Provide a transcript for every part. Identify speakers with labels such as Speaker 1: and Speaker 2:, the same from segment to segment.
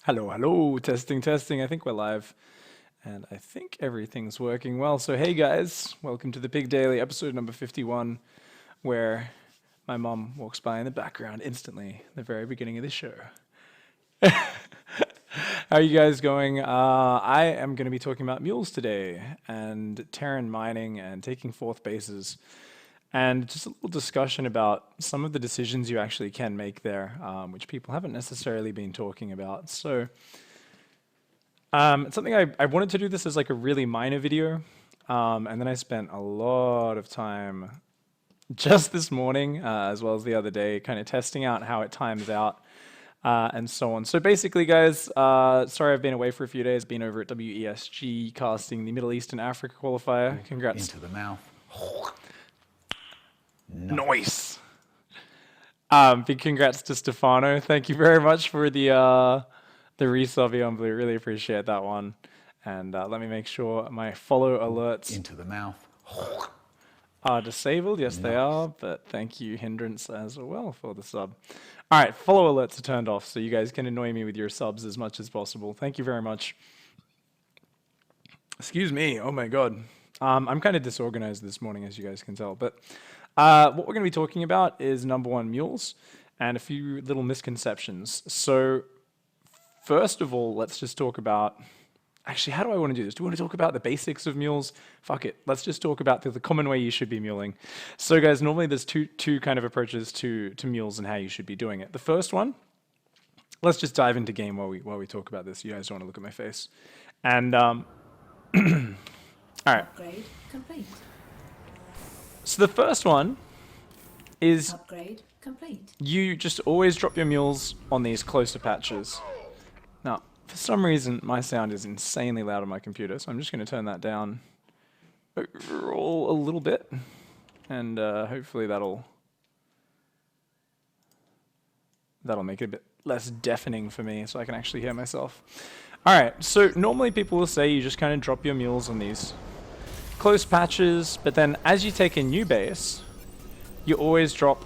Speaker 1: Hello, hello, testing, testing. I think we're live and I think everything's working well. So, hey guys, welcome to the Pig Daily, episode number 51, where my mom walks by in the background instantly, the very beginning of the show. How are you guys going? I am going to be talking about mules today and Terran mining and taking fourth bases. And just a little discussion about some of the decisions you actually can make there, which people haven't necessarily been talking about. So it's something I wanted to do this as like a really minor video. And then I spent a lot of time just this morning, as well as the other day, kind of testing out how it times out and so on. So basically, guys, sorry I've been away for a few days, been over at WESG casting the Middle East and Africa qualifier. Congrats.
Speaker 2: Into the mouth.
Speaker 1: Nice. Big congrats to Stefano. Thank you very much for the resub on Blue. Really appreciate that one. And let me make sure my follow alerts
Speaker 2: Into the mouth.
Speaker 1: are disabled. Yes, they are. But thank you, Hindrance, as well for the sub. All right, follow alerts are turned off, so you guys can annoy me with your subs as much as possible. Thank you very much. Excuse me. Oh my God. I'm kind of disorganized this morning, as you guys can tell. But what we're going to be talking about is number one, mules, and a few little misconceptions. So first of all, let's just talk about, actually, how do I want to do this? Do we want to talk about the basics of mules? Fuck it. Let's just talk about the common way you should be muling. So guys, normally there's two kind of approaches to mules and how you should be doing it. The first one, let's just dive into game while we talk about this. You guys don't want to look at my face. And all right.
Speaker 3: Upgrade complete.
Speaker 1: So the first one is
Speaker 3: Upgrade complete.
Speaker 1: you just always drop your mules on these closer patches. Now, for some reason, my sound is insanely loud on my computer, so I'm just going to turn that down overall a little bit, and hopefully that'll make it a bit less deafening for me, so I can actually hear myself. All right, so normally people will say you just kind of drop your mules on these close patches, but then as you take a new base, you always drop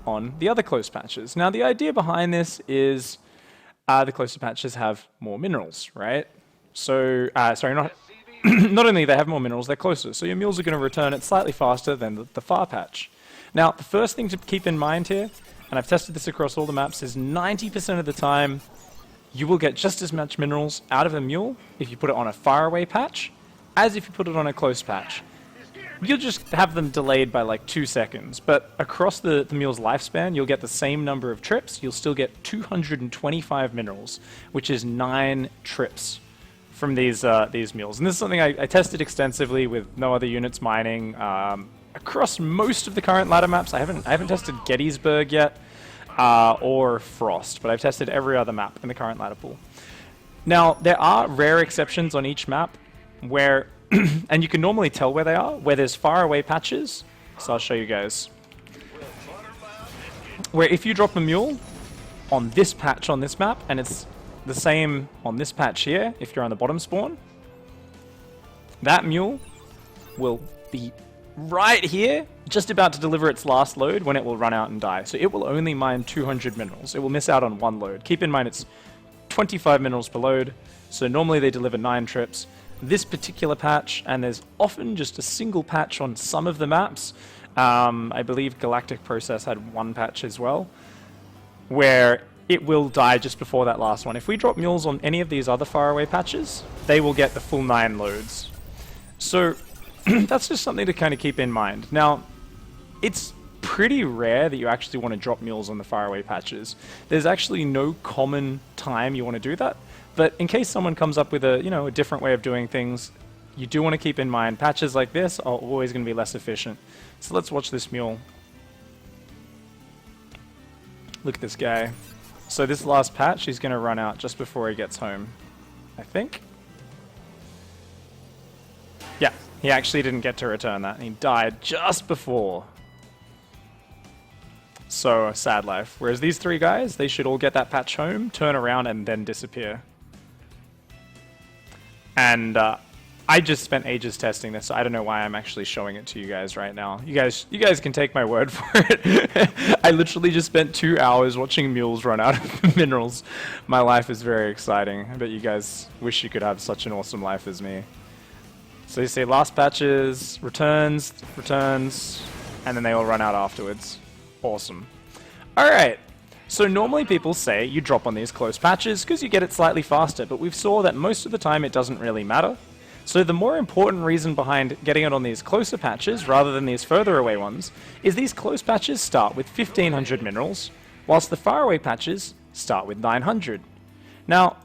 Speaker 1: on the other close patches. Now, the idea behind this is the closer patches have more minerals, right? So, sorry, not not only they have more minerals, they're closer. So your mules are going to return it slightly faster than the far patch. Now, the first thing to keep in mind here, and I've tested this across all the maps, is 90% of the time you will get just as much minerals out of a mule if you put it on a faraway patch as if you put it on a close patch. You'll just have them delayed by like 2 seconds, but across the mule's lifespan, you'll get the same number of trips. You'll still get 225 minerals, which is 9 trips from these mules. And this is something I tested extensively with no other units mining across most of the current ladder maps. I haven't tested Gettysburg yet or Frost, but I've tested every other map in the current ladder pool. Now, there are rare exceptions on each map where, and you can normally tell where they are, where there's faraway patches. So I'll show you guys. Where if you drop a mule on this patch on this map, and it's the same on this patch here, if you're on the bottom spawn, that mule will be right here, just about to deliver its last load when it will run out and die. So it will only mine 200 minerals. It will miss out on 1 load. Keep in mind it's 25 minerals per load, so normally they deliver 9 trips. This particular patch, and there's often just a single patch on some of the maps, I believe Galactic Process had 1 patch as well, where it will die just before that last one. If we drop mules on any of these other faraway patches, they will get the full 9 loads. So that's just something to kind of keep in mind. Now, it's pretty rare that you actually want to drop mules on the faraway patches. There's actually no common time you want to do that. But in case someone comes up with a different way of doing things, you do want to keep in mind patches like this are always going to be less efficient. So let's watch this mule. Look at this guy. So this last patch, he's going to run out just before he gets home, I think. Yeah, he actually didn't get to return that. He died just before. So, sad life. Whereas these 3 guys, they should all get that patch home, turn around, and then disappear. And I just spent ages testing this, so I don't know why I'm actually showing it to you guys right now. You guys can take my word for it. I literally just spent 2 hours watching mules run out of minerals. My life is very exciting. I bet you guys wish you could have such an awesome life as me. So you see last patches, returns, and then they all run out afterwards. Awesome. Alright, so normally people say you drop on these close patches because you get it slightly faster, but we've saw that most of the time it doesn't really matter. So the more important reason behind getting it on these closer patches rather than these further away ones is these close patches start with 1500 minerals, whilst the far away patches start with 900. Now,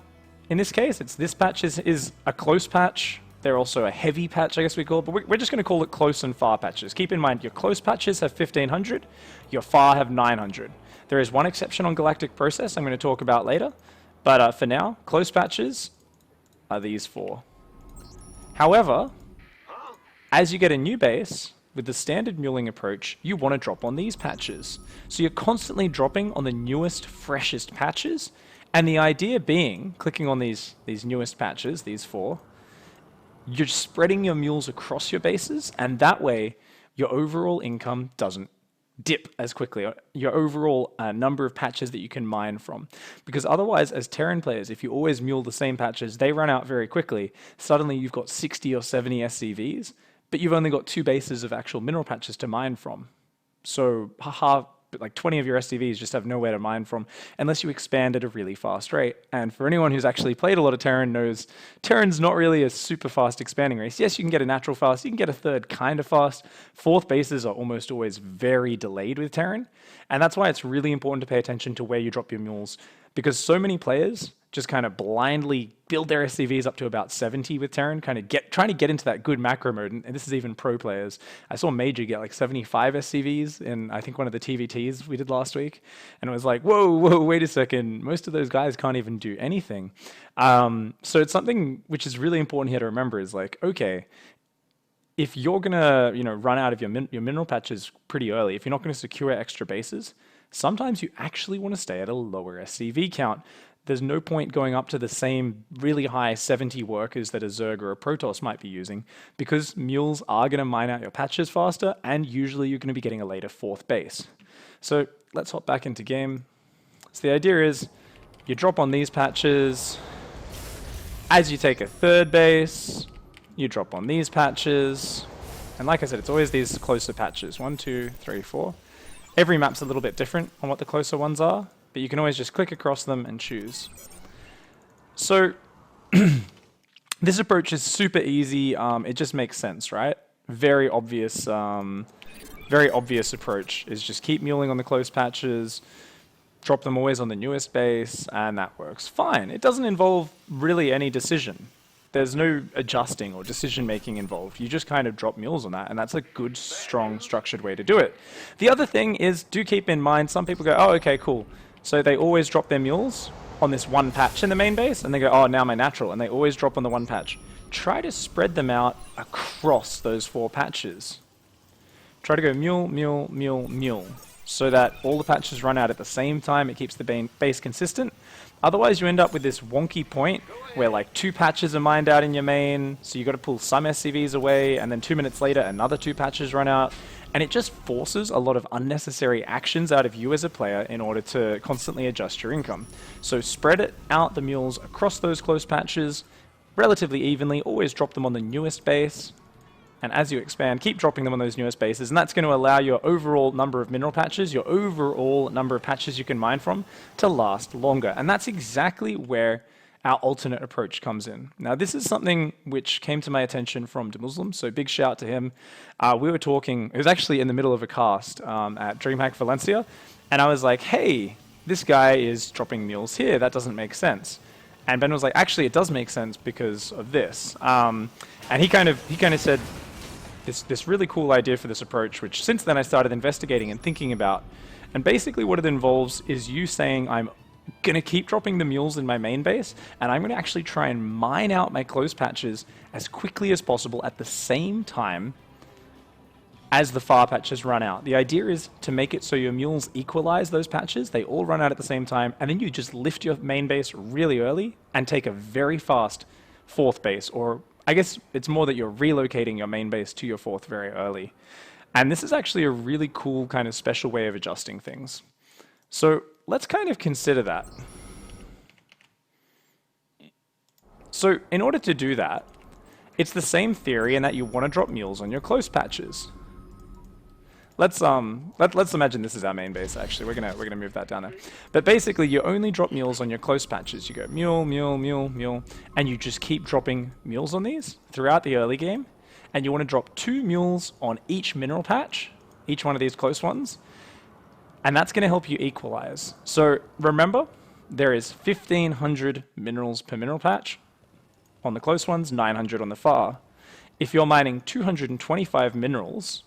Speaker 1: in this case, this patch is a close patch. They're also a heavy patch, I guess we call it, but we're just going to call it close and far patches. Keep in mind, your close patches have 1500, your far have 900. There is one exception on Galactic Process I'm going to talk about later, but for now, close patches are these 4. However, as you get a new base, with the standard muling approach, you want to drop on these patches. So you're constantly dropping on the newest, freshest patches, and the idea being, clicking on these newest patches, these 4, you're spreading your mules across your bases, and that way, your overall income doesn't dip as quickly, your overall number of patches that you can mine from. Because otherwise, as Terran players, if you always mule the same patches, they run out very quickly. Suddenly you've got 60 or 70 SCVs, but you've only got 2 bases of actual mineral patches to mine from. So, like 20 of your SCVs just have nowhere to mine from unless you expand at a really fast rate. And for anyone who's actually played a lot of Terran knows Terran's not really a super fast expanding race. Yes, you can get a natural fast, you can get a third kind of fast. 4th bases are almost always very delayed with Terran. And that's why it's really important to pay attention to where you drop your mules, because so many players just kind of blindly build their SCVs up to about 70 with Terran, kind of trying to get into that good macro mode, and this is even pro players. I saw Major get like 75 SCVs in, I think, one of the TVTs we did last week, and it was like, whoa, wait a second, most of those guys can't even do anything. So it's something which is really important here to remember is like, okay, if you're gonna, run out of your mineral patches pretty early, if you're not gonna secure extra bases, sometimes you actually want to stay at a lower SCV count. There's no point going up to the same really high 70 workers that a Zerg or a Protoss might be using, because mules are going to mine out your patches faster, and usually you're going to be getting a later 4th base. So let's hop back into game. So the idea is you drop on these patches. As you take a 3rd base, you drop on these patches. And like I said, it's always these closer patches. 1, 2, 3, 4. Every map's a little bit different on what the closer ones are, but you can always just click across them and choose. So this approach is super easy. It just makes sense, right? Very obvious approach is just keep muling on the close patches, drop them always on the newest base, and that works fine. It doesn't involve really any decision. There's no adjusting or decision making involved. You just kind of drop mules on that, and that's a good, strong, structured way to do it. The other thing is, do keep in mind, some people go, oh, okay, cool. So they always drop their mules on this one patch in the main base, and they go, oh, now my natural, and they always drop on the one patch. Try to spread them out across those 4 patches. Try to go mule, mule, mule, mule, so that all the patches run out at the same time. It keeps the base consistent. Otherwise, you end up with this wonky point where like 2 patches are mined out in your main, so you got to pull some SCVs away, and then 2 minutes later, another 2 patches run out. And it just forces a lot of unnecessary actions out of you as a player in order to constantly adjust your income. So spread it out, the mules, across those close patches, relatively evenly. Always drop them on the newest base. And as you expand, keep dropping them on those newest bases. And that's going to allow your overall number of mineral patches, your overall number of patches you can mine from, to last longer. And that's exactly where our alternate approach comes in. Now, this is something which came to my attention from De-MULEing, so big shout to him. We were talking, it was actually in the middle of a cast at DreamHack Valencia, and I was like, hey, this guy is dropping mules here, that doesn't make sense. And Ben was like, actually, it does make sense because of this. And he kind of said this really cool idea for this approach, which since then I started investigating and thinking about. And basically what it involves is you saying, I'm going to keep dropping the mules in my main base, and I'm going to actually try and mine out my close patches as quickly as possible at the same time as the far patches run out. The idea is to make it so your mules equalize those patches, they all run out at the same time, and then you just lift your main base really early and take a very fast 4th base, or I guess it's more that you're relocating your main base to your fourth very early. And this is actually a really cool kind of special way of adjusting things. So let's kind of consider that. So in order to do that, it's the same theory in that you want to drop mules on your close patches. Let's imagine this is our main base. Actually, we're gonna move that down there. But basically, you only drop mules on your close patches. You go mule, mule, mule, mule, and you just keep dropping mules on these throughout the early game. And you want to drop 2 mules on each mineral patch, each one of these close ones, and that's going to help you equalize. So remember, there is 1,500 minerals per mineral patch on the close ones, 900 on the far. If you're mining 225 minerals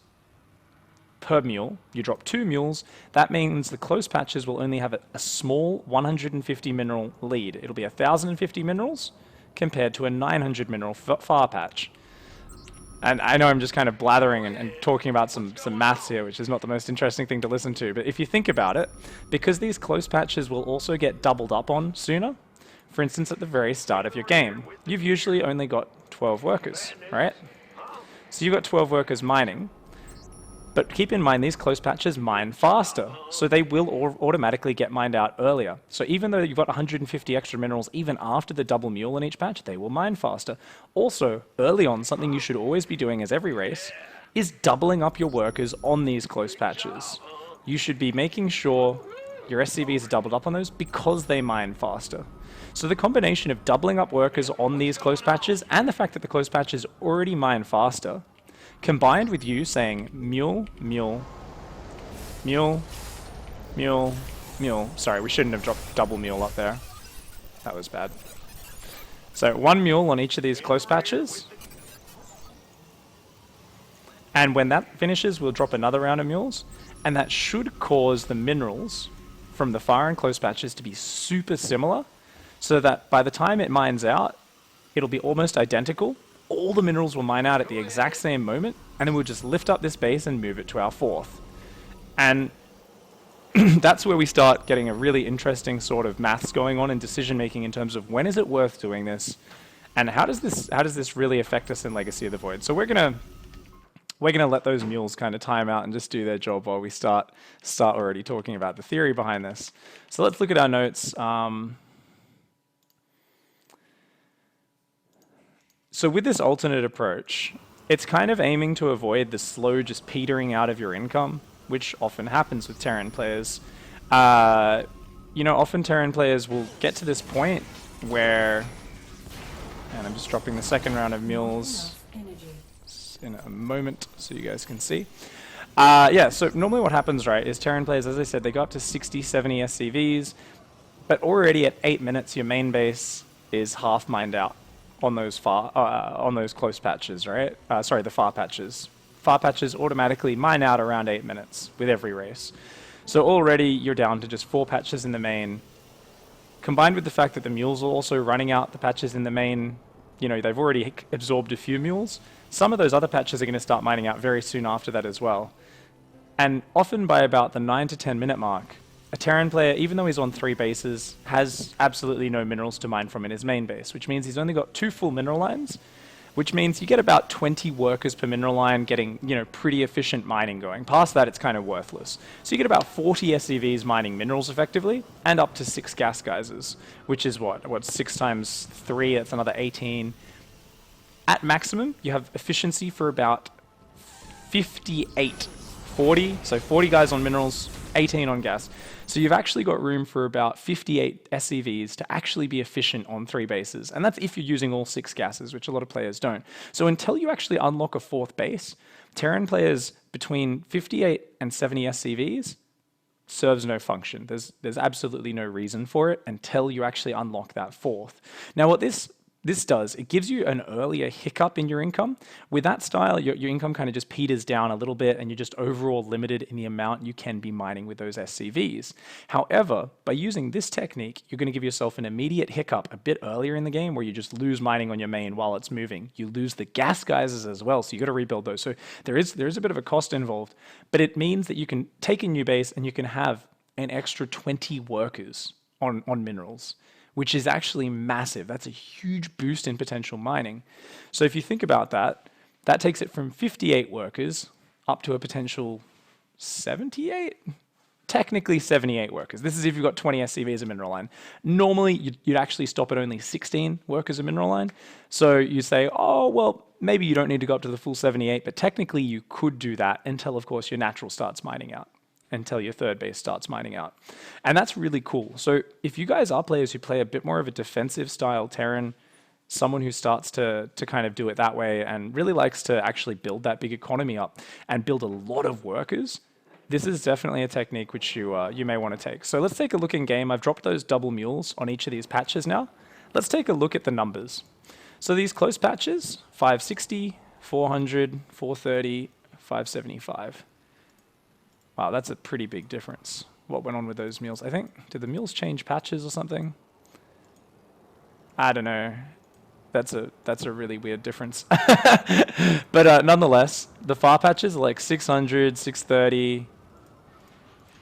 Speaker 1: per mule, you drop 2 mules, that means the close patches will only have a small 150 mineral lead. It'll be 1,050 minerals compared to a 900 mineral far patch. And I know I'm just kind of blathering and talking about some maths here, which is not the most interesting thing to listen to, but if you think about it, because these close patches will also get doubled up on sooner, for instance at the very start of your game, you've usually only got 12 workers, right? So you've got 12 workers mining, but keep in mind these close patches mine faster, so they will automatically get mined out earlier. So even though you've got 150 extra minerals, even after the double mule in each patch, they will mine faster. Also, early on, something you should always be doing as every race is doubling up your workers on these close patches. You should be making sure your SCVs are doubled up on those because they mine faster. So the combination of doubling up workers on these close patches and the fact that the close patches already mine faster, combined with you saying mule, mule, mule, mule, mule. Sorry, we shouldn't have dropped double mule up there. That was bad. So 1 mule on each of these close patches. And when that finishes, we'll drop another round of mules. And that should cause the minerals from the far and close patches to be super similar, so that by the time it mines out, it'll be almost identical. All the minerals will mine out at the exact same moment, and then we'll just lift up this base and move it to our fourth. And that's where we start getting a really interesting sort of maths going on and decision making in terms of when is it worth doing this, and how does this really affect us in Legacy of the Void. So we're gonna let those mules kind of time out and just do their job while we start already talking about the theory behind this. So let's look at our notes. So with this alternate approach, it's kind of aiming to avoid the slow just petering out of your income, which often happens with Terran players. Often Terran players will get to this point where, and I'm just dropping the second round of mules in a moment so you guys can see. So normally what happens, right, is Terran players, as I said, they go up to 60, 70 SCVs, but already at 8 minutes, your main base is half mined out on those close patches, right? The far patches. Far patches automatically mine out around 8 minutes with every race. So already you're down to just 4 patches in the main. Combined with the fact that the mules are also running out the patches in the main, they've already absorbed a few mules. Some of those other patches are going to start mining out very soon after that as well. And often by about the 9 to 10 minute mark, a Terran player, even though he's on 3 bases, has absolutely no minerals to mine from in his main base, which means he's only got 2 full mineral lines, which means you get about 20 workers per mineral line getting, pretty efficient mining going. Past that, it's kind of worthless. So you get about 40 SCVs mining minerals effectively, and up to 6 gas geysers, which is what 6 times 3, that's another 18. At maximum, you have efficiency for about 58. 40, so 40 guys on minerals, 18 on gas. So you've actually got room for about 58 SCVs to actually be efficient on 3 bases. And that's if you're using all 6 gases, which a lot of players don't. So until you actually unlock a 4th base, Terran players between 58 and 70 SCVs serves no function. There's absolutely no reason for it until you actually unlock that 4th. Now what this does, it gives you an earlier hiccup in your income. With that style, your income kind of just peters down a little bit and you're just overall limited in the amount you can be mining with those SCVs. However, by using this technique, you're going to give yourself an immediate hiccup a bit earlier in the game where you just lose mining on your main while it's moving. You lose the gas geysers as well, so you got to rebuild those. So there is a bit of a cost involved, but it means that you can take a new base and you can have an extra 20 workers on minerals, which is actually massive. That's a huge boost in potential mining. So if you think about that, that takes it from 58 workers up to a potential 78? Technically 78 workers. This is if you've got 20 SCVs a mineral line. Normally, you'd actually stop at only 16 workers a mineral line. So you say, oh, well, maybe you don't need to go up to the full 78, but technically you could do that until, of course, your natural starts mining out, until your third base starts mining out. And that's really cool. So if you guys are players who play a bit more of a defensive style Terran, someone who starts to kind of do it that way and really likes to actually build that big economy up and build a lot of workers, this is definitely a technique which you may want to take. So let's take a look in game. I've dropped those double mules on each of these patches now. Let's take a look at the numbers. So these close patches, 560, 400, 430, 575. Wow, that's a pretty big difference. What went on with those mules? I think, did the mules change patches or something? I don't know. That's a really weird difference. But nonetheless, the far patches are like 600, 630.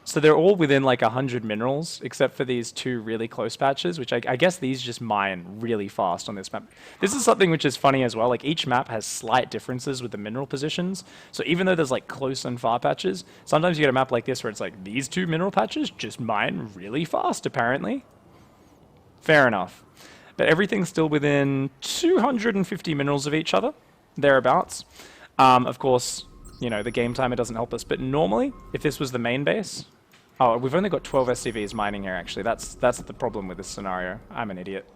Speaker 1: So they're all within like 100 minerals, except for these two really close patches, which I guess these just mine really fast on this map. This is something which is funny as well. Like each map has slight differences with the mineral positions. So even though there's like close and far patches, sometimes you get a map like this where it's like these two mineral patches just mine really fast, apparently. Fair enough. But everything's still within 250 minerals of each other, thereabouts. Of course, you know, the game timer doesn't help us, but normally, if this was the main base... Oh, we've only got 12 SCVs mining here, actually. That's the problem with this scenario. I'm an idiot.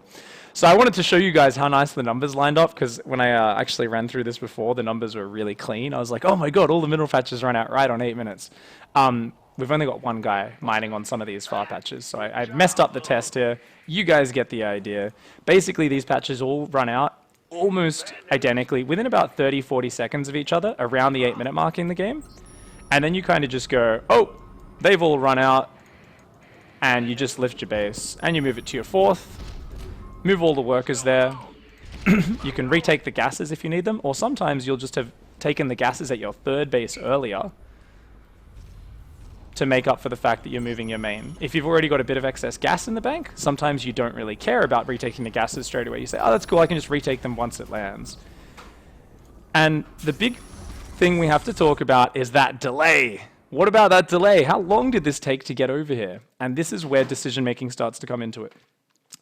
Speaker 1: So I wanted to show you guys how nice the numbers lined up, because when I actually ran through this before, the numbers were really clean. I was like, oh my god, all the mineral patches ran out right on 8 minutes. We've only got one guy mining on some of these far patches, so I messed up the test here. You guys get the idea. Basically, these patches all run out almost identically, within about 30, 40 seconds of each other, around the 8-minute mark in the game. And then you kind of just go, oh, they've all run out, and you just lift your base, and you move it to your fourth, move all the workers there. You can retake the gases if you need them, or sometimes you'll just have taken the gases at your third base earlier to make up for the fact that you're moving your main. If you've already got a bit of excess gas in the bank, sometimes you don't really care about retaking the gases straight away. You say, oh, that's cool, I can just retake them once it lands. And the big thing we have to talk about is that delay. What about that delay? How long did this take to get over here? And this is where decision making starts to come into it.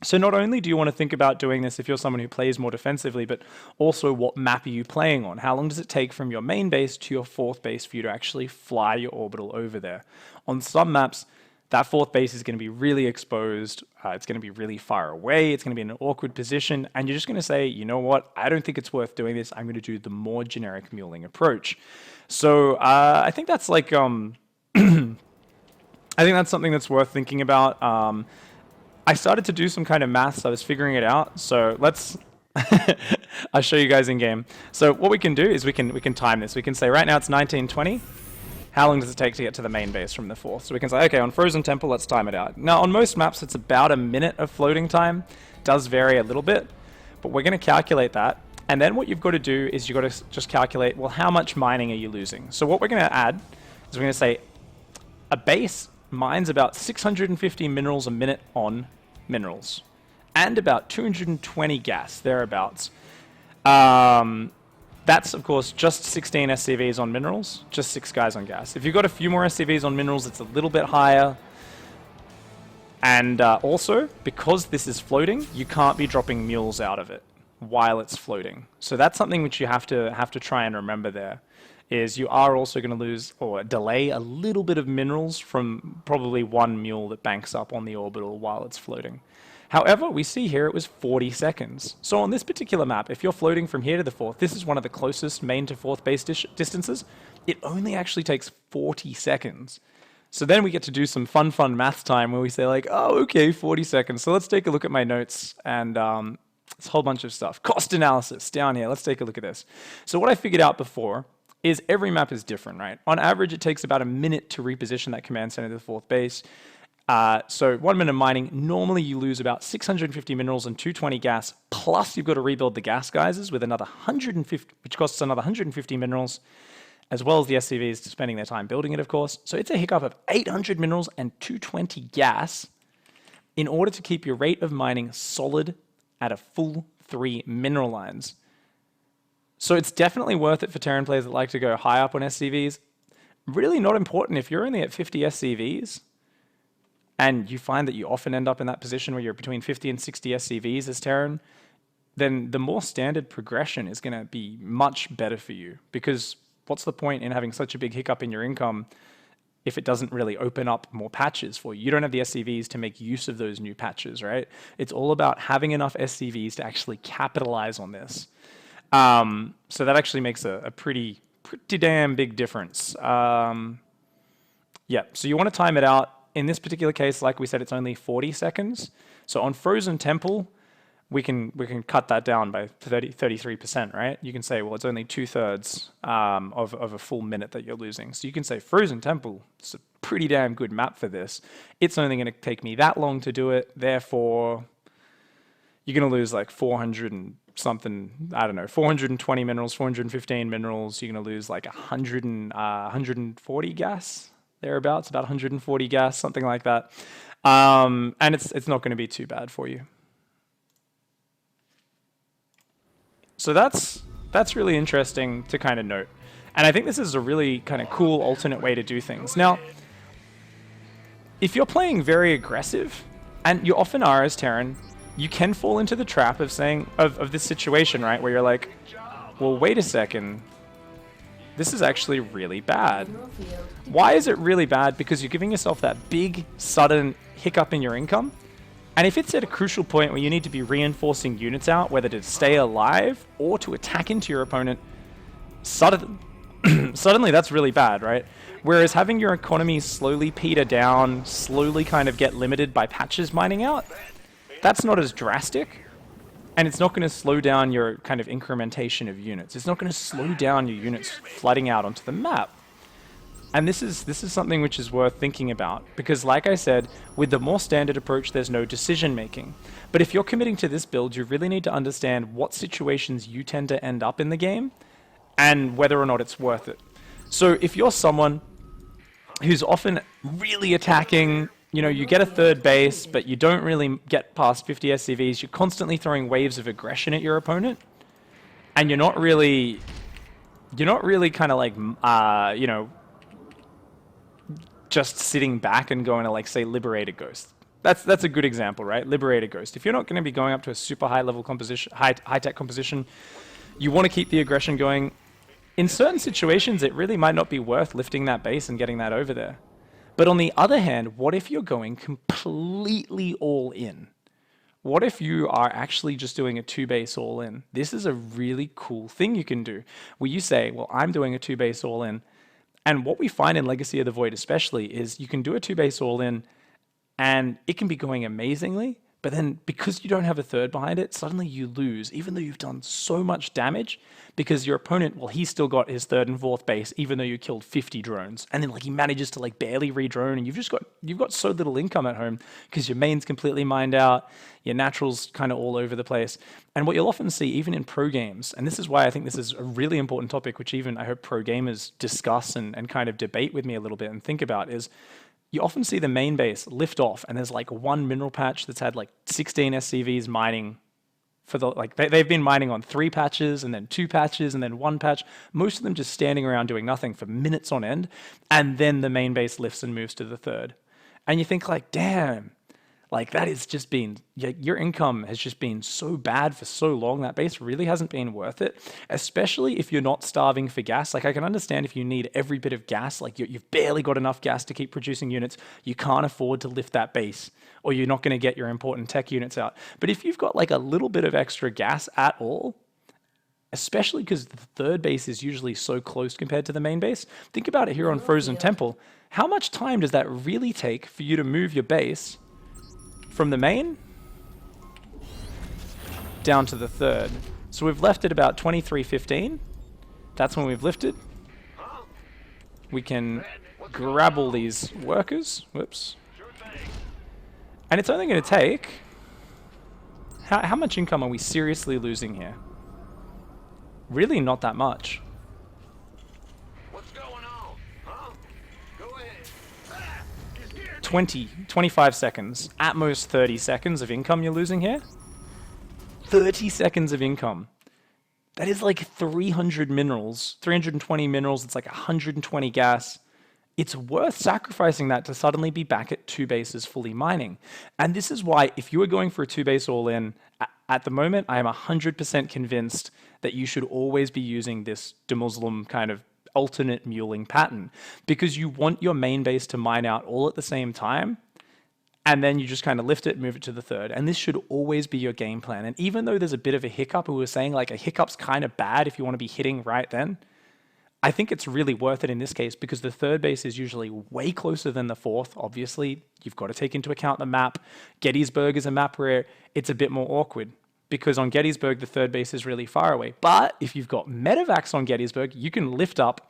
Speaker 1: So not only do you want to think about doing this if you're someone who plays more defensively, but also what map are you playing on? How long does it take from your main base to your fourth base for you to actually fly your orbital over there? On some maps, that fourth base is going to be really exposed. It's going to be really far away. It's going to be in an awkward position. And you're just going to say, you know what? I don't think it's worth doing this. I'm going to do the more generic muling approach. So I think that's like, I think that's something that's worth thinking about. I started to do some kind of maths. I was figuring it out. So let's, I'll show you guys in game. So what we can do is we can time this. We can say right now it's 1920. How long does it take to get to the main base from the fourth? So we can say, okay, on Frozen Temple, let's time it out. Now, on most maps, it's about a minute of floating time. It does vary a little bit, but we're going to calculate that. And then what you've got to do is you've got to just calculate, well, how much mining are you losing? So what we're going to add is we're going to say a base mines about 650 minerals a minute on minerals and about 220 gas, thereabouts. That's, of course, just 16 SCVs on minerals, just 6 guys on gas. If you've got a few more SCVs on minerals, it's a little bit higher. And also, because this is floating, you can't be dropping mules out of it while it's floating. So that's something which you have to try and remember there, is you are also going to lose or delay a little bit of minerals from probably one mule that banks up on the orbital while it's floating. However, we see here it was 40 seconds. So on this particular map, if you're floating from here to the fourth, this is one of the closest main to fourth base distances, it only actually takes 40 seconds. So then we get to do some fun math time where we say like, oh, okay, 40 seconds. So let's take a look at my notes and it's a whole bunch of stuff. Cost analysis down here. Let's take a look at this. So what I figured out before is every map is different, right? On average, it takes about a minute to reposition that command center to the fourth base. So 1 minute mining, normally you lose about 650 minerals and 220 gas, plus you've got to rebuild the gas geysers with another 150, which costs another 150 minerals, as well as the SCVs spending their time building it, of course. So it's a hiccup of 800 minerals and 220 gas in order to keep your rate of mining solid at a full 3 mineral lines. So it's definitely worth it for Terran players that like to go high up on SCVs. Really not important if you're only at 50 SCVs and you find that you often end up in that position where you're between 50 and 60 SCVs as Terran, then the more standard progression is going to be much better for you, because what's the point in having such a big hiccup in your income if it doesn't really open up more patches for you? You don't have the SCVs to make use of those new patches, right? It's all about having enough SCVs to actually capitalize on this. So that actually makes a pretty damn big difference. Yeah, so you want to time it out. In this particular case, like we said, it's only 40 seconds. So on Frozen Temple, we can cut that down by 33%, right? You can say, well, it's only 2/3 of a full minute that you're losing. So you can say Frozen Temple, it's a pretty damn good map for this. It's only going to take me that long to do it. Therefore, you're going to lose like 400 and something, I don't know, 420 minerals, 415 minerals. You're going to lose like 140 gas, thereabouts, about 140 gas, something like that. And it's not going to be too bad for you. So that's really interesting to kind of note. And I think this is a really kind of cool alternate way to do things. Now, if you're playing very aggressive, and you often are as Terran, you can fall into the trap of saying, of this situation, right, where you're like, well, wait a second, this is actually really bad. Why is it really bad? Because you're giving yourself that big, sudden hiccup in your income. And if it's at a crucial point where you need to be reinforcing units out, whether to stay alive or to attack into your opponent, suddenly that's really bad, right? Whereas having your economy slowly peter down, slowly kind of get limited by patches mining out, that's not as drastic. And it's not going to slow down your kind of incrementation of units. It's not going to slow down your units flooding out onto the map. And this is something which is worth thinking about, because like I said, with the more standard approach, there's no decision making. But if you're committing to this build, you really need to understand what situations you tend to end up in the game and whether or not it's worth it. So if you're someone who's often really attacking, you know, you get a third base, but you don't really get past 50 SCVs, you're constantly throwing waves of aggression at your opponent, and you're not really kind of like, you know, just sitting back and going to, like, say, Liberate a Ghost. That's a good example, right? Liberate a Ghost. If you're not going to be going up to a super high level composition, high-tech composition, you want to keep the aggression going. In certain situations, it really might not be worth lifting that base and getting that over there. But on the other hand, what if you're going completely all in? What if you are actually just doing a 2-base all in? This is a really cool thing you can do, where you say, well, I'm doing a 2-base all in. And what we find in Legacy of the Void especially is you can do a 2-base all in and it can be going amazingly, but then because you don't have a third behind it, suddenly you lose, even though you've done so much damage, because your opponent, well, he's still got his third and fourth base, even though you killed 50 drones. And then, like, he manages to, like, barely re-drone, and you've got so little income at home because your main's completely mined out, your natural's kind of all over the place. And what you'll often see, even in pro games, and this is why I think this is a really important topic, which even I hope pro gamers discuss and kind of debate with me a little bit and think about, is you often see the main base lift off, and there's like one mineral patch that's had like 16 SCVs mining for the, like, they've been mining on 3 patches and then 2 patches and then 1 patch, most of them just standing around doing nothing for minutes on end, and then the main base lifts and moves to the third. And you think, like, damn, like, that has just been, your income has just been so bad for so long, that base really hasn't been worth it, especially if you're not starving for gas. Like, I can understand if you need every bit of gas, like you've barely got enough gas to keep producing units, you can't afford to lift that base, or you're not going to get your important tech units out. But if you've got like a little bit of extra gas at all, especially because the third base is usually so close compared to the main base, think about it here on Frozen Temple. How much time does that really take for you to move your base from the main down to the third? So we've left at about 23:15. That's when we've lifted. We can grab all these workers. Whoops. And it's only going to take... How much income are we seriously losing here? Really not that much. What's going on? Huh? Go ahead. 25 seconds, at most 30 seconds of income you're losing here. 30 seconds of income. That is like 300 minerals, 320 minerals, it's like 120 gas. It's worth sacrificing that to suddenly be back at 2 bases fully mining. And this is why, if you are going for a 2-base all-in, at the moment, I am 100% convinced that you should always be using this De-MULEing kind of alternate muling pattern, because you want your main base to mine out all at the same time, and then you just kind of lift it, move it to the third. And this should always be your game plan. And even though there's a bit of a hiccup, we were saying like a hiccup's kind of bad if you want to be hitting right then, I think it's really worth it in this case because the third base is usually way closer than the fourth. Obviously, you've got to take into account the map. Gettysburg is a map where it's a bit more awkward because on Gettysburg, the third base is really far away. But if you've got medevacs on Gettysburg, you can lift up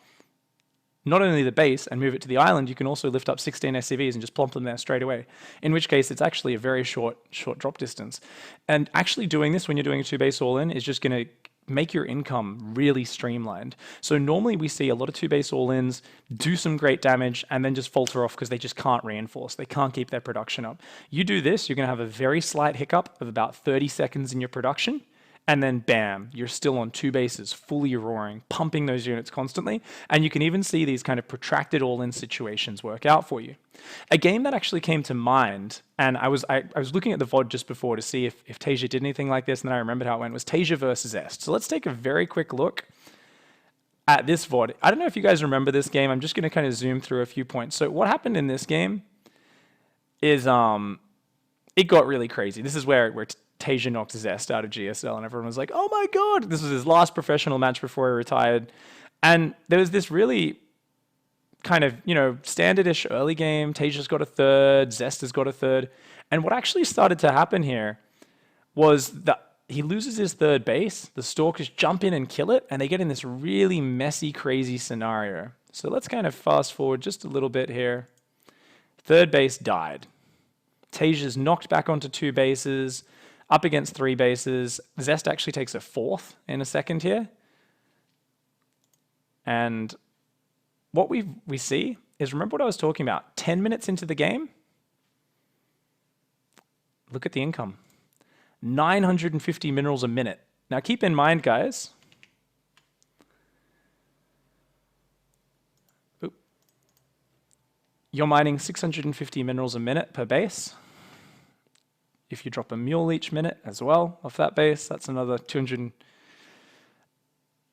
Speaker 1: not only the base and move it to the island, you can also lift up 16 SCVs and just plump them there straight away. In which case, it's actually a very short drop distance. And actually doing this when you're doing a 2-base all-in is just going to make your income really streamlined. So normally we see a lot of 2-base all-ins do some great damage and then just falter off because they just can't reinforce. They can't keep their production up. You do this, you're going to have a very slight hiccup of about 30 seconds in your production. And then bam, you're still on 2 bases, fully roaring, pumping those units constantly. And you can even see these kind of protracted all-in situations work out for you. A game that actually came to mind, and I was looking at the VOD just before to see if Tasia did anything like this, and then I remembered how it went, was Tasia versus Est. So let's take a very quick look at this VOD. I don't know if you guys remember this game. I'm just going to kind of zoom through a few points. So what happened in this game is it got really crazy. This is where Tasia knocked Zest out of GSL and everyone was like, oh my god, this was his last professional match before he retired. And there was this really kind of, standardish early game. Tasia's got a third, Zest has got a third. And what actually started to happen here was that he loses his third base, the Stalkers jump in and kill it, and they get in this really messy, crazy scenario. So let's kind of fast forward just a little bit here. Third base died. Tasia's knocked back onto 2 bases, up against 3 bases. Zest actually takes a fourth in a second here. And what we see is, remember what I was talking about, 10 minutes into the game? Look at the income. 950 minerals a minute. Now keep in mind, guys, you're mining 650 minerals a minute per base. If you drop a mule each minute as well off that base, that's another 200.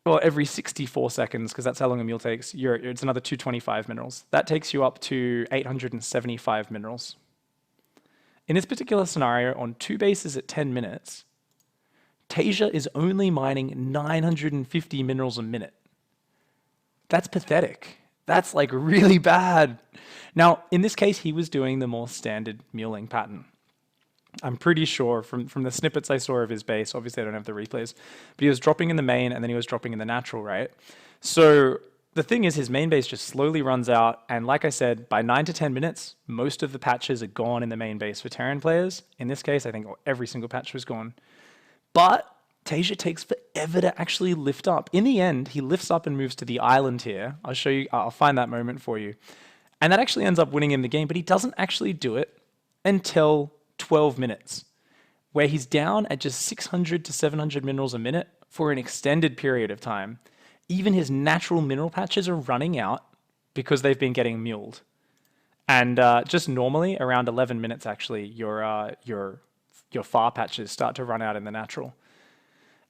Speaker 1: Well, every 64 seconds, because that's how long a mule takes, it's another 225 minerals. That takes you up to 875 minerals. In this particular scenario, on 2 bases at 10 minutes, Tasia is only mining 950 minerals a minute. That's pathetic. That's like really bad. Now, in this case, he was doing the more standard muling pattern. I'm pretty sure from the snippets I saw of his base, obviously I don't have the replays, but he was dropping in the main and then he was dropping in the natural, right? So the thing is, his main base just slowly runs out, and like I said, by 9 to 10 minutes, most of the patches are gone in the main base for Terran players. In this case, I think every single patch was gone. But Tasia takes forever to actually lift up. In the end, he lifts up and moves to the island here. I'll show you, I'll find that moment for you. And that actually ends up winning him the game, but he doesn't actually do it until 12 minutes, where he's down at just 600 to 700 minerals a minute for an extended period of time. Even his natural mineral patches are running out because they've been getting muled. And just normally, around 11 minutes actually, your FAR patches start to run out in the natural.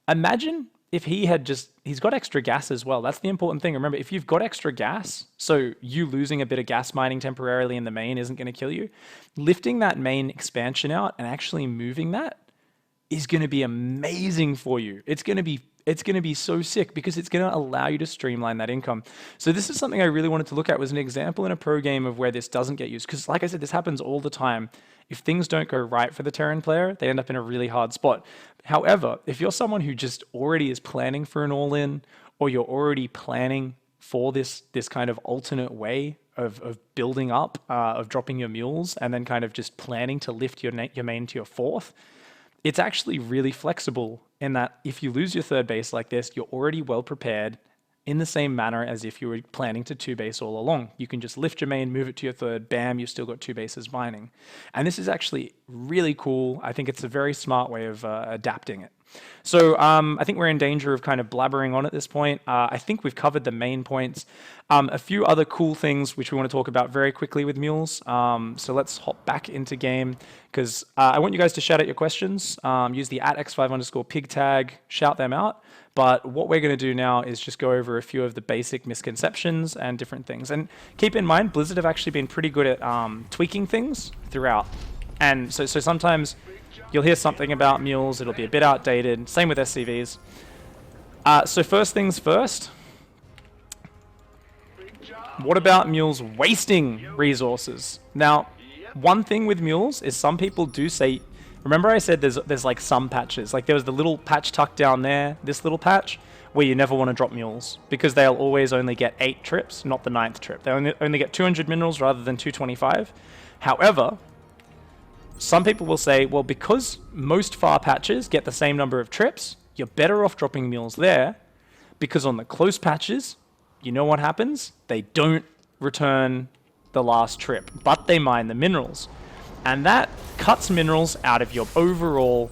Speaker 1: Imagine if he had he's got extra gas as well. That's the important thing. Remember, if you've got extra gas, so you losing a bit of gas mining temporarily in the main isn't going to kill you, lifting that main expansion out and actually moving that is going to be amazing for you. It's going to be so sick because it's going to allow you to streamline that income. So this is something I really wanted to look at, was an example in a pro game of where this doesn't get used. Because like I said, this happens all the time. If things don't go right for the Terran player, they end up in a really hard spot. However, if you're someone who just already is planning for an all-in, or you're already planning for this kind of alternate way of building up, of dropping your mules, and then kind of just planning to lift your main to your fourth, it's actually really flexible in that if you lose your third base like this, you're already well prepared in the same manner as if you were planning to 2-base all along. You can just lift your main, move it to your third, bam, you've still got 2 bases mining. And this is actually really cool. I think it's a very smart way of adapting it. So I think we're in danger of kind of blabbering on at this point. I think we've covered the main points. A few other cool things which we want to talk about very quickly with mules. So let's hop back into game because I want you guys to shout out your questions. Use the @x5_pig tag, shout them out. But what we're going to do now is just go over a few of the basic misconceptions and different things. And keep in mind, Blizzard have actually been pretty good at tweaking things throughout. And so sometimes you'll hear something about mules, it'll be a bit outdated. Same with SCVs. So first things first. What about mules wasting resources? Now, one thing with mules is some people do say, remember I said there's like some patches, like there was the little patch tucked down there, this little patch, where you never want to drop mules because they'll always only get 8 trips, not the 9th trip. They only get 200 minerals rather than 225. However, some people will say, well, because most far patches get the same number of trips, you're better off dropping mules there because on the close patches, you know what happens? They don't return the last trip, but they mine the minerals. And that cuts minerals out of your overall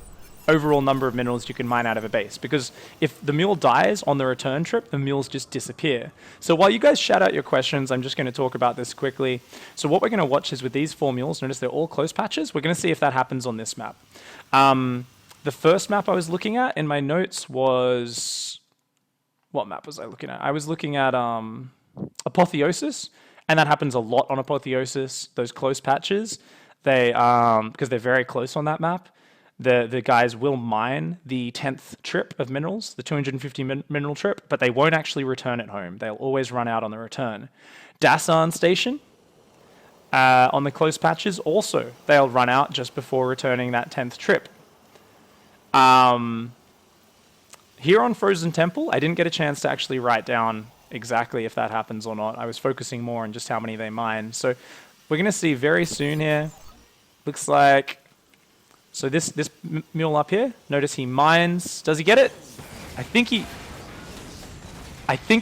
Speaker 1: number of minerals you can mine out of a base. Because if the mule dies on the return trip, the mules just disappear. So while you guys shout out your questions, I'm just going to talk about this quickly. So what we're going to watch is with these 4 mules, notice they're all close patches. We're going to see if that happens on this map. The first map I was looking at in my notes was... What map was I looking at? I was looking at Apotheosis, and that happens a lot on Apotheosis, those close patches. They, because they're very close on that map, the guys will mine the 10th trip of minerals, the 250 mineral trip, but they won't actually return it home. They'll always run out on the return. Dasan Station, on the close patches, also, they'll run out just before returning that 10th trip. Here on Frozen Temple, I didn't get a chance to actually write down exactly if that happens or not. I was focusing more on just how many they mine. So we're going to see very soon here. Looks like, so this mule up here, notice he mines. Does he get it? I think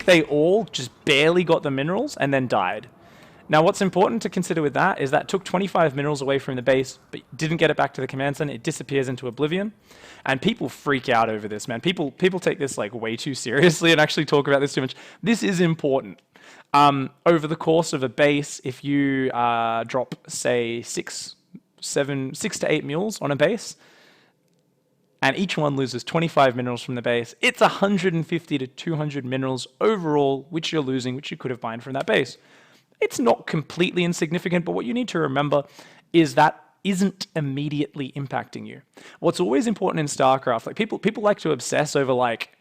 Speaker 1: they all just barely got the minerals and then died. Now what's important to consider with that is that took 25 minerals away from the base, but didn't get it back to the command center. It disappears into oblivion. And people freak out over this, man. People take this like way too seriously and actually talk about this too much. This is important. Over the course of a base, if you drop, say, 6 to 8 mules on a base, and each one loses 25 minerals from the base, it's 150 to 200 minerals overall, which you're losing, which you could have mined from that base. It's not completely insignificant, but what you need to remember is that isn't immediately impacting you. What's always important in StarCraft, like people like to obsess over like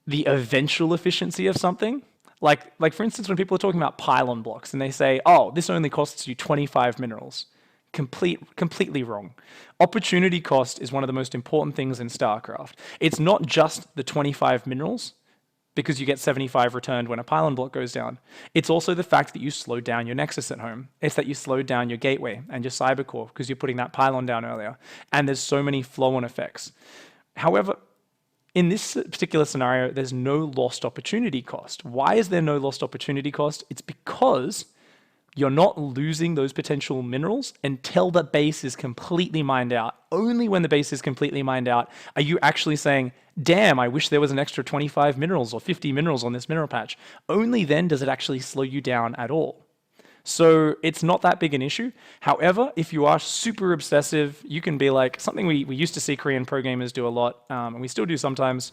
Speaker 1: the eventual efficiency of something. Like for instance, when people are talking about pylon blocks and they say, oh, this only costs you 25 minerals. Completely wrong. Opportunity cost is one of the most important things in StarCraft. It's not just the 25 minerals, because you get 75 returned when a pylon block goes down. It's also the fact that you slowed down your Nexus at home. It's that you slowed down your gateway and your cybercore because you're putting that pylon down earlier. And there's so many flow-on effects. However, in this particular scenario, there's no lost opportunity cost. Why is there no lost opportunity cost? It's because you're not losing those potential minerals until the base is completely mined out. Only when the base is completely mined out are you actually saying, damn, I wish there was an extra 25 minerals or 50 minerals on this mineral patch. Only then does it actually slow you down at all. So it's not that big an issue. However, if you are super obsessive, you can be like, something we used to see Korean pro gamers do a lot, and we still do sometimes,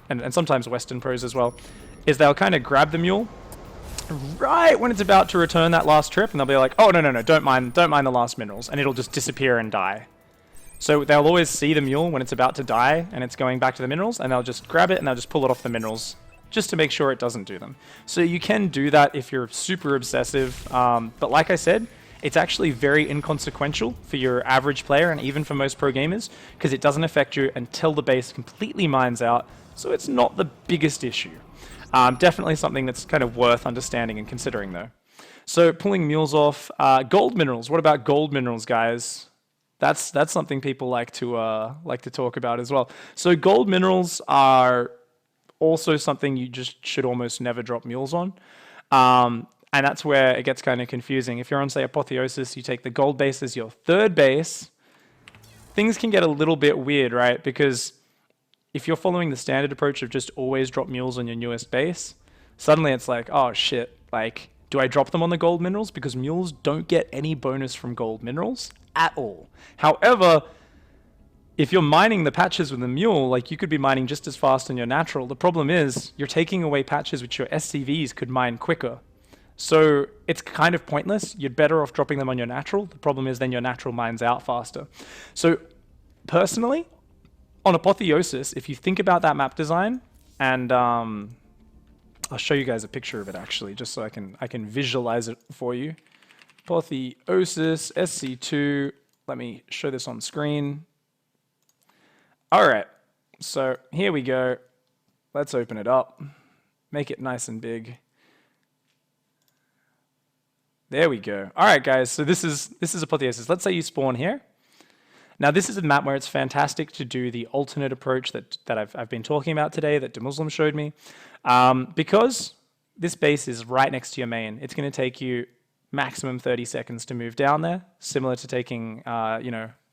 Speaker 1: and sometimes Western pros as well, is they'll kind of grab the mule right when it's about to return that last trip, and they'll be like, oh, no, don't mind the last minerals, and it'll just disappear and die. So they'll always see the mule when it's about to die and it's going back to the minerals, and they'll just grab it and they'll just pull it off the minerals just to make sure it doesn't do them. So you can do that if you're super obsessive, but like I said, it's actually very inconsequential for your average player and even for most pro gamers because it doesn't affect you until the base completely mines out, so it's not the biggest issue. Definitely something that's kind of worth understanding and considering though. So pulling mules off, gold minerals. What about gold minerals, guys? That's something people like to talk about as well. So gold minerals are also something you just should almost never drop mules on. And that's where it gets kind of confusing. If you're on, say, Apotheosis, you take the gold base as your third base, things can get a little bit weird, right? Because if you're following the standard approach of just always drop mules on your newest base, suddenly it's like, oh shit, like, do I drop them on the gold minerals? Because mules don't get any bonus from gold minerals at all. However, if you're mining the patches with a mule, like, you could be mining just as fast on your natural. The problem is you're taking away patches which your SCVs could mine quicker. So it's kind of pointless. You're better off dropping them on your natural. The problem is then your natural mines out faster. So personally, on Apotheosis, if you think about that map design, and I'll show you guys a picture of it actually, just so I can visualize it for you. Apotheosis, SC2. Let me show this on screen. All right, so here we go. Let's open it up. Make it nice and big. There we go. All right, guys, so this is Apotheosis. Let's say you spawn here. Now, this is a map where it's fantastic to do the alternate approach that I've been talking about today, that De-MULEing showed me. Because this base is right next to your main, it's going to take you maximum 30 seconds to move down there, similar to taking,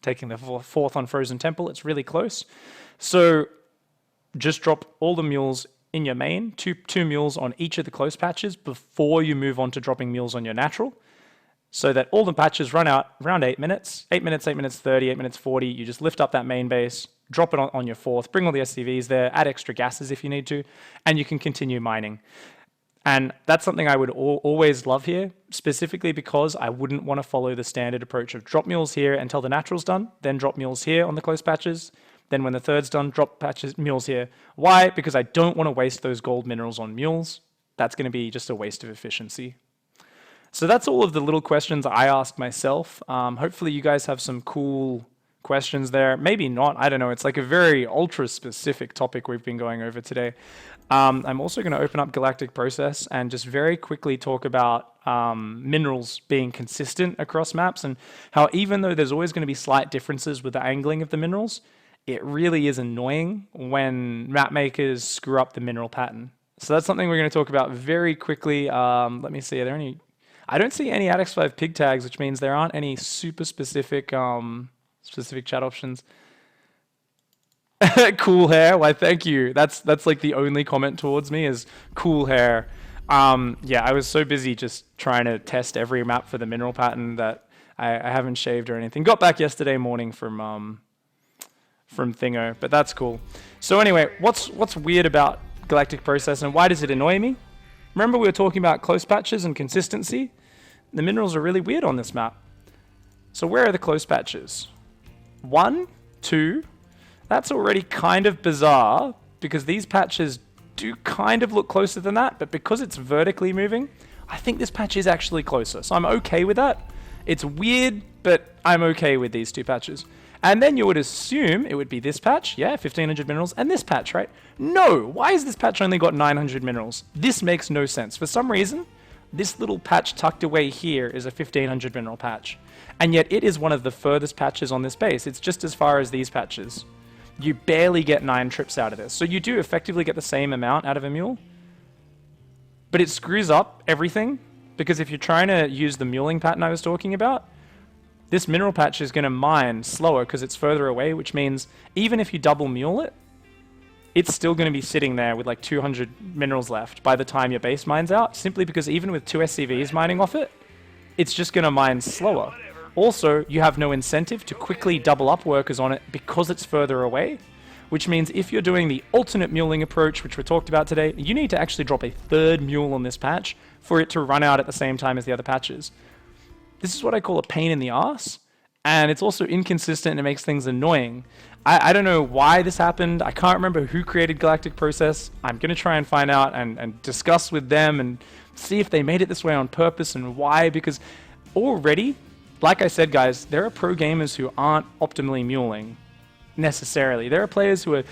Speaker 1: taking the fourth on Frozen Temple. It's really close. So just drop all the mules in your main, two mules on each of the close patches before you move on to dropping mules on your natural, so that all the patches run out around 8 minutes, 8 minutes, 8 minutes 30, 8 minutes 40. You just lift up that main base, drop it on your fourth, bring all the SCVs there, add extra gases if you need to, and you can continue mining. And that's something I would always love here, specifically because I wouldn't want to follow the standard approach of drop mules here until the natural's done, then drop mules here on the close patches, then when the third's done, drop mules here. Why? Because I don't want to waste those gold minerals on mules. That's going to be just a waste of efficiency. So that's all of the little questions I asked myself. Hopefully you guys have some cool questions there. Maybe not, I don't know. It's like a very ultra-specific topic we've been going over today. I'm also going to open up Galactic Process and just very quickly talk about minerals being consistent across maps, and how even though there's always going to be slight differences with the angling of the minerals, it really is annoying when map makers screw up the mineral pattern. So that's something we're going to talk about very quickly. Let me see, are there any... I don't see any AdX5 PiG tags, which means there aren't any super specific chat options. Cool hair, why thank you. That's like the only comment towards me is cool hair. Yeah, I was so busy just trying to test every map for the mineral pattern that I haven't shaved or anything. Got back yesterday morning from Thingo, but that's cool. So anyway, what's weird about Galactic Process and why does it annoy me? Remember we were talking about close patches and consistency? The minerals are really weird on this map. So where are the close patches? 1, 2, that's already kind of bizarre because these patches do kind of look closer than that, but because it's vertically moving, I think this patch is actually closer. So I'm okay with that. It's weird, but I'm okay with these two patches. And then you would assume it would be this patch, yeah, 1500 minerals, and this patch, right? No, why has this patch only got 900 minerals? This makes no sense. For some reason, this little patch tucked away here is a 1500 mineral patch. And yet it is one of the furthest patches on this base. It's just as far as these patches. You barely get 9 trips out of this. So you do effectively get the same amount out of a mule, but it screws up everything, because if you're trying to use the muling pattern I was talking about, this mineral patch is going to mine slower because it's further away, which means even if you double mule it, it's still going to be sitting there with like 200 minerals left by the time your base mines out, simply because even with 2 SCVs mining off it, it's just going to mine slower. Also, you have no incentive to quickly double up workers on it because it's further away, which means if you're doing the alternate muling approach, which we talked about today, you need to actually drop a third mule on this patch for it to run out at the same time as the other patches. This is what I call a pain in the ass, and it's also inconsistent and it makes things annoying. I don't know why this happened. I can't remember who created Galactic Process. I'm going to try and find out and discuss with them and see if they made it this way on purpose and why, because already, like I said, guys, there are pro gamers who aren't optimally muling necessarily. There are players who are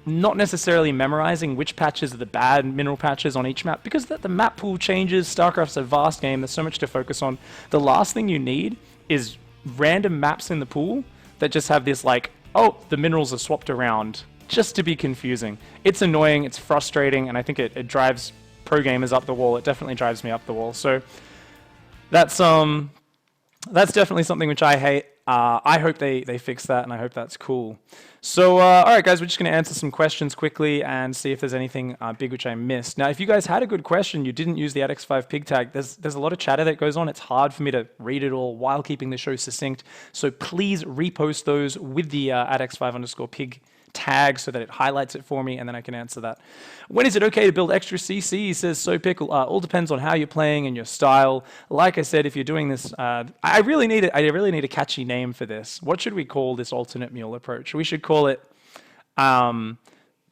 Speaker 1: not necessarily memorizing which patches are the bad mineral patches on each map, because the map pool changes. StarCraft's a vast game. There's so much to focus on. The last thing you need is random maps in the pool that just have this like, oh, the minerals are swapped around just to be confusing. It's annoying, it's frustrating, and I think it drives pro gamers up the wall. It definitely drives me up the wall. So that's definitely something which I hate. I hope they fix that, and I hope that's cool. So, all right, guys, we're just going to answer some questions quickly and see if there's anything big which I missed. Now, if you guys had a good question, you didn't use the AdX5 pig tag, there's a lot of chatter that goes on. It's hard for me to read it all while keeping the show succinct. So please repost those with the AdX5_pig tag so that it highlights it for me, and then I can answer that. When is it okay to build extra CC? Says So Pickle. All depends on how you're playing and your style. Like I said, if you're doing this, I really need a catchy name for this. What should we call this alternate mule approach? We should call it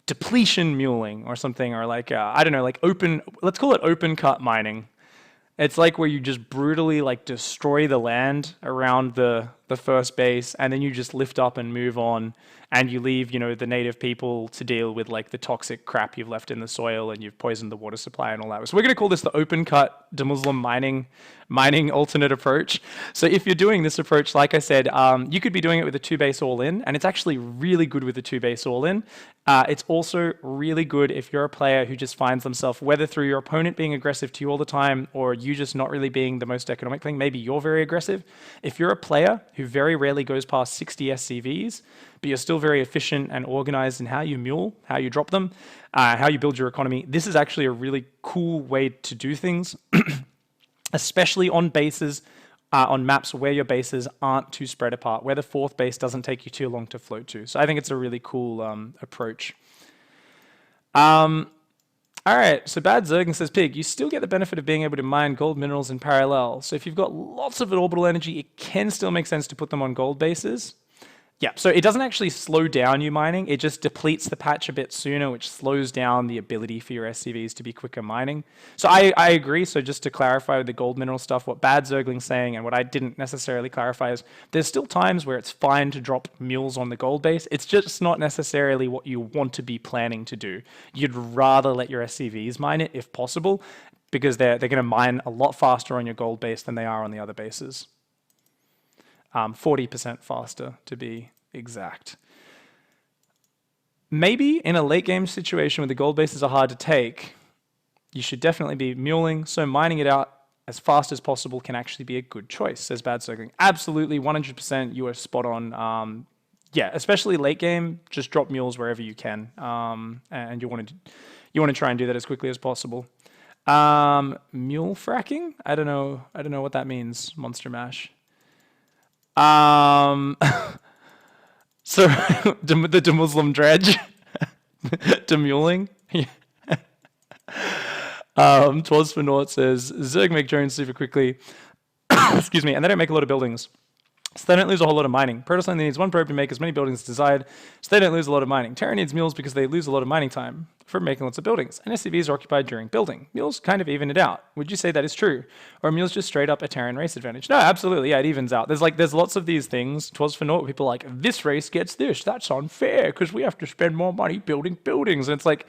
Speaker 1: depletion muling or something, or like I don't know, like open. Let's call it open cut mining. It's like where you just brutally like destroy the land around the first base, and then you just lift up and move on, and you leave, you know, the native people to deal with like the toxic crap you've left in the soil, and you've poisoned the water supply and all that. So we're gonna call this the open cut De-MULEing mining alternate approach. So if you're doing this approach, like I said, you could be doing it with a 2-base all-in, and it's actually really good with the 2-base all-in. It's also really good if you're a player who just finds themselves, whether through your opponent being aggressive to you all the time, or you just not really being the most economic thing, maybe you're very aggressive. If you're a player who very rarely goes past 60 SCVs, but you're still very efficient and organized in how you mule, how you drop them, how you build your economy, this is actually a really cool way to do things. Especially on bases, on maps where your bases aren't too spread apart, where the fourth base doesn't take you too long to float to. So I think it's a really cool approach. All right, so Bad Zergen says, Pig, you still get the benefit of being able to mine gold minerals in parallel. So if you've got lots of orbital energy, it can still make sense to put them on gold bases. Yeah, so it doesn't actually slow down you mining, it just depletes the patch a bit sooner, which slows down the ability for your SCVs to be quicker mining. So I agree, so just to clarify with the gold mineral stuff, what Bad Zergling's saying and what I didn't necessarily clarify is there's still times where it's fine to drop mules on the gold base, it's just not necessarily what you want to be planning to do. You'd rather let your SCVs mine it if possible, because they're going to mine a lot faster on your gold base than they are on the other bases. 40% faster, to be exact. Maybe in a late game situation where the gold bases are hard to take, you should definitely be muling, so mining it out as fast as possible can actually be a good choice, says Bad Circling. Absolutely, 100%, you are spot on. Yeah, especially late game, just drop mules wherever you can, and you want to try and do that as quickly as possible. Mule fracking? I don't know what that means, Monster Mash. So the De-Muslim dredge, De-MULEing. Twas for Naught says Zerg make drones super quickly. Excuse me, and they don't make a lot of buildings, so they don't lose a whole lot of mining. Protoss only needs one probe to make as many buildings as desired, so they don't lose a lot of mining. Terran needs mules because they lose a lot of mining time for making lots of buildings, and SCVs are occupied during building. Mules kind of even it out. Would you say that is true? Or are mules just straight up a Terran race advantage? No, absolutely, yeah, it evens out. There's lots of these things. Twas for Naught, people are like, this race gets this, that's unfair, because we have to spend more money building buildings, and it's like,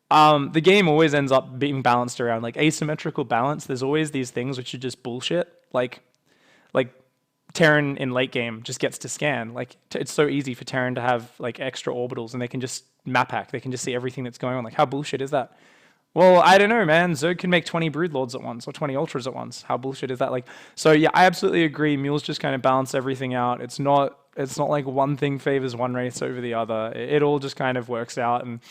Speaker 1: the game always ends up being balanced around, like, asymmetrical balance. There's always these things which are just bullshit, like Terran in late game just gets to scan. Like, it's so easy for Terran to have like extra orbitals, and they can just map hack. They can just see everything that's going on. Like, how bullshit is that? Well, I don't know, man. Zerg can make 20 Broodlords at once or 20 Ultras at once. How bullshit is that? Like, so yeah, I absolutely agree. Mules just kind of balance everything out. It's not like one thing favors one race over the other. It all just kind of works out. And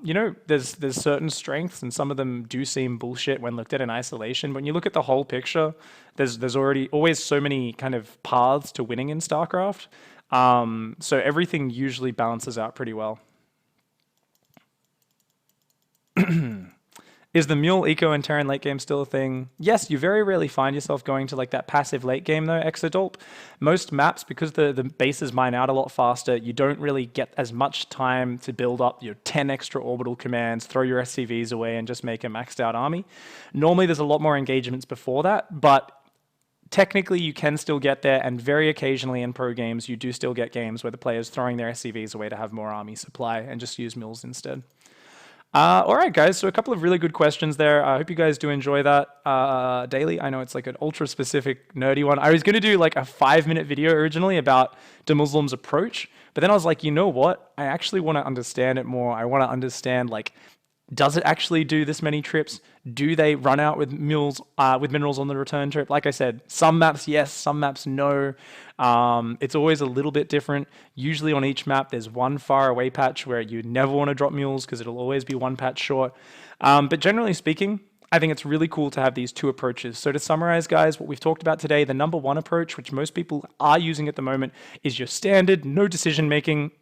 Speaker 1: you know, there's certain strengths, and some of them do seem bullshit when looked at in isolation. When you look at the whole picture, there's always so many kind of paths to winning in StarCraft. So everything usually balances out pretty well. Is the mule eco and Terran late game still a thing? Yes, you very rarely find yourself going to like that passive late game though, Exodulp. Most maps, because the bases mine out a lot faster, you don't really get as much time to build up your 10 extra orbital commands, throw your SCVs away and just make a maxed out army. Normally there's a lot more engagements before that, but technically you can still get there, and very occasionally in pro games you do still get games where the player's throwing their SCVs away to have more army supply and just use mules instead. All right, guys. So a couple of really good questions there. I hope you guys do enjoy that daily. I know it's like an ultra specific, nerdy one. I was going to do like a 5-minute video originally about De-Muslim's approach, but then I was like, you know what? I actually want to understand it more. I want to understand like, does it actually do this many trips? Do they run out with minerals on the return trip? Like I said, some maps yes, some maps no. It's always a little bit different. Usually on each map, there's one far away patch where you never want to drop mules because it'll always be one patch short. But generally speaking, I think it's really cool to have these two approaches. So to summarize, guys, what we've talked about today, the number one approach, which most people are using at the moment, is your standard, no decision making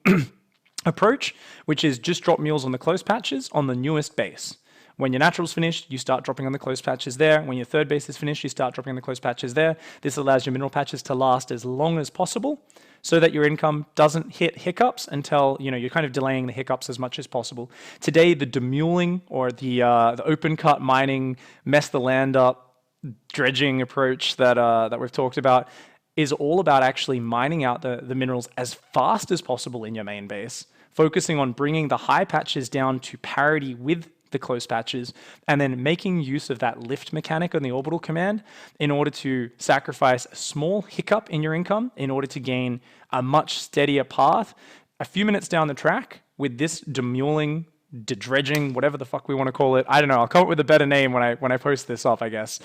Speaker 1: approach, which is just drop mules on the close patches on the newest base. When your natural's finished, you start dropping on the close patches there. When your third base is finished, you start dropping on the close patches there. This allows your mineral patches to last as long as possible so that your income doesn't hit hiccups until, you're kind of delaying the hiccups as much as possible. Today, the de-muleing or the open cut mining, mess the land up, dredging approach that we've talked about is all about actually mining out the minerals as fast as possible in your main base, focusing on bringing the high patches down to parity with the close patches, and then making use of that lift mechanic on the orbital command in order to sacrifice a small hiccup in your income in order to gain a much steadier path a few minutes down the track with this de-muleing, de-dredging, whatever the fuck we want to call it. I don't know. I'll come up with a better name when I post this off, I guess.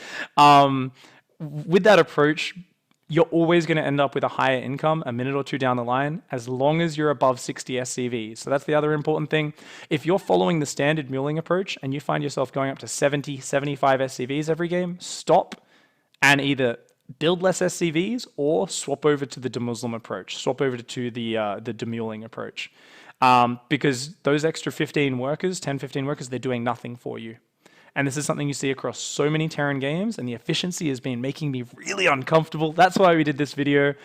Speaker 1: With that approach, you're always going to end up with a higher income a minute or two down the line, as long as you're above 60 SCV. So that's the other important thing. If you're following the standard muling approach and you find yourself going up to 70, 75 SCVs every game, stop and either build less SCVs or swap over to the De-Muslim approach, swap over to the de-muling approach. Because those extra 15 workers, 10, 15 workers, they're doing nothing for you. And this is something you see across so many Terran games, and the efficiency has been making me really uncomfortable. That's why we did this video.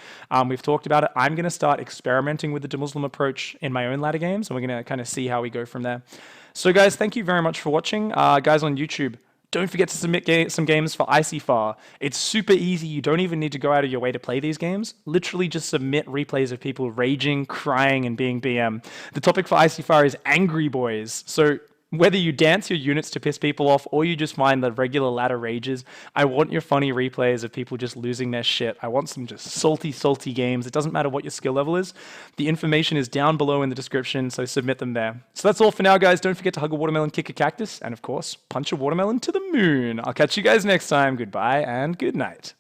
Speaker 1: We've talked about it. I'm going to start experimenting with the De-Muslim approach in my own ladder games, and we're going to kind of see how we go from there. So guys, thank you very much for watching. Guys on YouTube, don't forget to submit some games for ICYFAR. It's super easy. You don't even need to go out of your way to play these games. Literally just submit replays of people raging, crying, and being BM. The topic for ICYFAR is angry boys. So whether you dance your units to piss people off or you just find the regular ladder rages, I want your funny replays of people just losing their shit. I want some just salty, salty games. It doesn't matter what your skill level is. The information is down below in the description, so submit them there. So that's all for now, guys. Don't forget to hug a watermelon, kick a cactus, and of course, punch a watermelon to the moon. I'll catch you guys next time. Goodbye and good night.